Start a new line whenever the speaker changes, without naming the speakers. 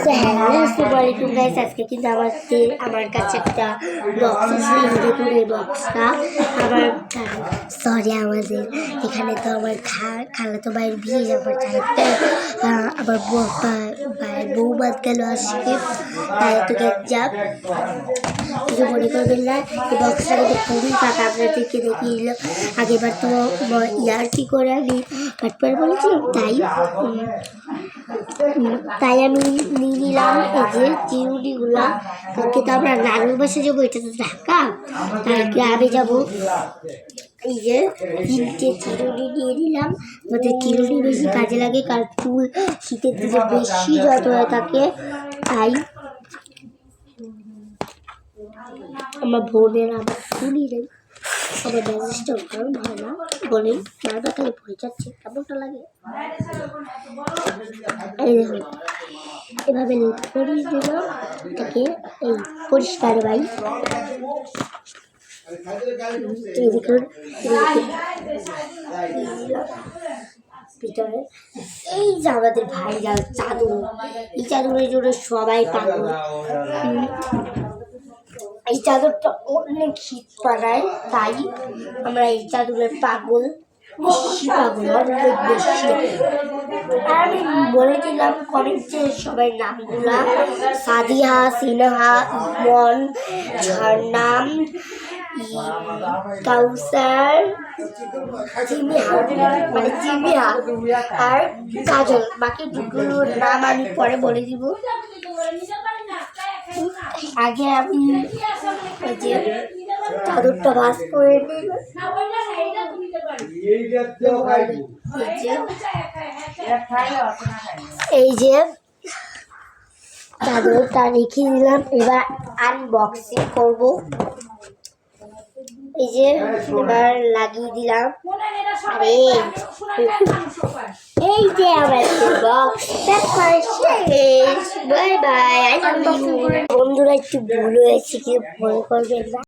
So hello আসসালামু আলাইকুম guys, আজকে কিন্তু আমার কাছে একটা বক্স আছে। দেখুন এই বক্সটা আমার আমাদের এখানে তো আমার খালাতো ভাইয়ের বিয়ে যাবার চাইতে আবার বউ বাদ গেল আজকে, তাই তো যাব কিছু মনে করবেন না। এই বক্সটা কিন্তু খুবই ফাঁকা, আপনাদেরকে দেখিয়ে দিল। আগেবার তো ইয়ার কি করে আমি কাটপার বলেছিলাম, তাই আমি নিয়ে নিলাম এই যে চিরুনিগুলা। কালকে তো আমরা নানুর বাসে যাবো, এটা তো ঢাকা, তাই গ্রামে যাবো। এই যে 3টে চিরুনি নিয়ে নিলাম। আমাদের চিরুনি বেশি কাজে লাগে, কারণ চুল শীতের দিকে বেশি যত হয়ে থাকে। তাই আমার বোনের আবার শুনি নেই, আমার মেজাজটা গরম হয় না বলেই বারবার খালি ভয় যাচ্ছে, কেমনটা লাগে। এই দেখুন এভাবে পরিয়ে দিলাম এটাকে, এই পরিষ্কার ভাই। এই দেখুন ভিতরে এই যে আমাদের ভাইরাল চাদর, এই চাদরের জন্য সবাই পাগল। এই চাদরটা অনেক শীত পাড়ায়, তাই আমরা এই চাদরের পাগল, বেশি পাগল, অনেক বেশি। আর আমি বলে দিলাম কমেন্টে সবাই নামগুলা: সাদিয়া, সিনহা, ইমন, ঝর্ণাম, কাউসার, জিমিহা আর কাজল। বাকি দুটোর নাম আমি পরে বলে দিব। আগে আমি যে চাদরটা ভাঁজ করে নিই, এই যে চাদরটা রেখে দিলাম। এবার আনবক্সিং করব। এই যে এবার লাগিয়ে দিলাম। আরে এই যে আমার বক্স শেষ। বাই বাই, বন্ধুরা একটু ভুল হয়েছে, কি মনে করবেন না।